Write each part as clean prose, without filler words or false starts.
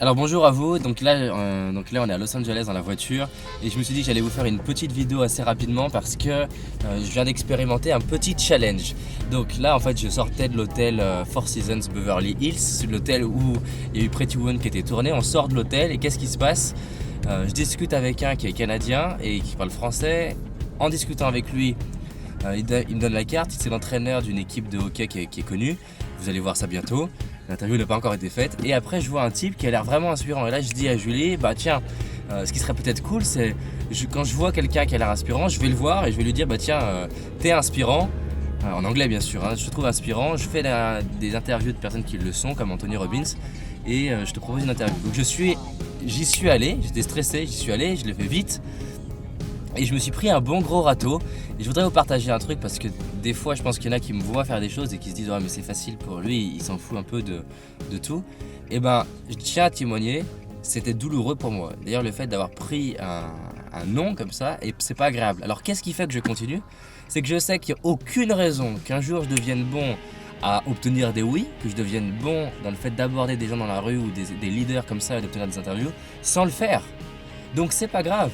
Alors bonjour à vous, donc là on est à Los Angeles dans la voiture et je me suis dit que j'allais vous faire une petite vidéo assez rapidement parce que je viens d'expérimenter un petit challenge. Donc là en fait je sortais de l'hôtel Four Seasons Beverly Hills, l'hôtel où il y a eu Pretty Woman qui était tourné. On sort de l'hôtel et qu'est-ce qui se passe? Je discute avec un qui est canadien et qui parle français. En discutant avec lui, il me donne la carte, c'est l'entraîneur d'une équipe de hockey qui est connue. Vous allez voir ça bientôt. L'interview n'a pas encore été faite. Et après, je vois un type qui a l'air vraiment inspirant. Et là, je dis à Julie, bah tiens, ce qui serait peut-être cool, c'est quand je vois quelqu'un qui a l'air inspirant, je vais le voir et je vais lui dire, bah tiens, t'es inspirant. En anglais, bien sûr, hein, je te trouve inspirant. Je fais des interviews de personnes qui le sont, comme Anthony Robbins. Et je te propose une interview. Donc j'y suis allé, j'étais stressé, j'y suis allé, je l'ai fait vite. Et je me suis pris un bon gros râteau. Et je voudrais vous partager un truc parce que des fois je pense qu'il y en a qui me voient faire des choses et qui se disent ouais mais c'est facile pour lui, il s'en fout un peu de tout. Et ben je tiens à témoigner, c'était douloureux pour moi. D'ailleurs le fait d'avoir pris un nom comme ça, et c'est pas agréable. Alors qu'est-ce qui fait que je continue? C'est que je sais qu'il n'y a aucune raison qu'un jour je devienne bon à obtenir des oui, que je devienne bon dans le fait d'aborder des gens dans la rue ou des leaders comme ça et d'obtenir des interviews sans le faire. Donc c'est pas grave.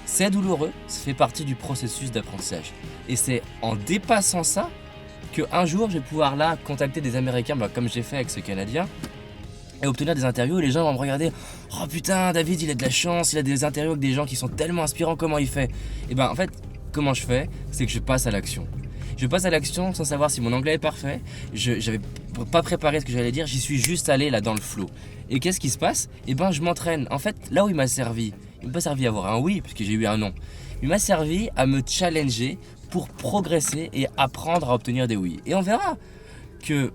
C'est douloureux, ça fait partie du processus d'apprentissage. Et c'est en dépassant ça qu'un jour je vais pouvoir là contacter des Américains, comme j'ai fait avec ce Canadien, et obtenir des interviews où les gens vont me regarder. Oh putain, David il a de la chance, il a des interviews avec des gens qui sont tellement inspirants, comment il fait? Et ben en fait, comment je fais? C'est que je passe à l'action. Je passe à l'action sans savoir si mon anglais est parfait. Je n'avais pas préparé ce que j'allais dire, j'y suis juste allé là dans le flow. Et qu'est-ce qui se passe? Et ben je m'entraîne. En fait, là où il m'a servi, il m'a pas servi à avoir un oui, puisque j'ai eu un non. Il m'a servi à me challenger pour progresser et apprendre à obtenir des oui. Et on verra que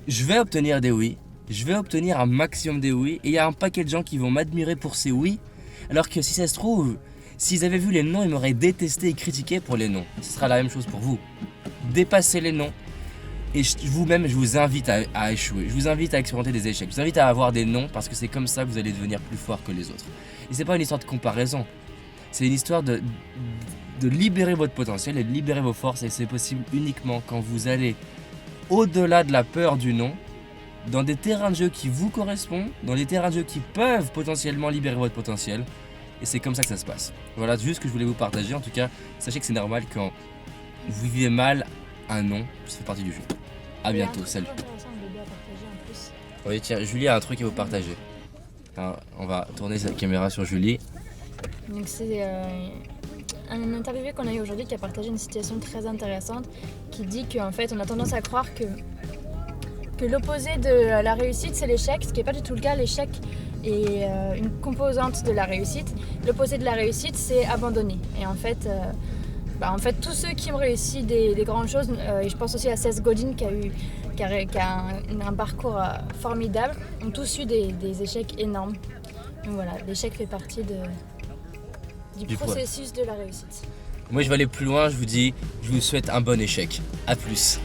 je vais obtenir des oui, je vais obtenir un maximum des oui, et il y a un paquet de gens qui vont m'admirer pour ces oui, alors que si ça se trouve, s'ils avaient vu les noms, ils m'auraient détesté et critiqué pour les noms. Ce sera la même chose pour vous. Dépassez les noms. Et vous-même, je vous invite à échouer. Je vous invite à expérimenter des échecs. Je vous invite à avoir des noms parce que c'est comme ça que vous allez devenir plus fort que les autres. Et c'est pas une histoire de comparaison. C'est une histoire de libérer votre potentiel et de libérer vos forces. Et c'est possible uniquement quand vous allez au-delà de la peur du non, dans des terrains de jeu qui vous correspondent, dans des terrains de jeu qui peuvent potentiellement libérer votre potentiel. Et c'est comme ça que ça se passe. Voilà, juste ce que je voulais vous partager. En tout cas, sachez que c'est normal quand vous vivez mal un non, ça fait partie du jeu. A bientôt, salut. Oui, tiens, Julie a un truc à vous partager. Alors, on va tourner cette caméra sur Julie. Donc c'est un interviewé qu'on a eu aujourd'hui qui a partagé une situation très intéressante qui dit qu'en fait on a tendance à croire que l'opposé de la réussite c'est l'échec, ce qui n'est pas du tout le cas. L'échec est une composante de la réussite. L'opposé de la réussite c'est abandonner. Et en fait tous ceux qui ont réussi des grandes choses, et je pense aussi à Seth Godin qui a un parcours formidable, ont tous eu des échecs énormes. Donc voilà, l'échec fait partie du processus de la réussite. Moi je vais aller plus loin, je vous dis, je vous souhaite un bon échec. A plus.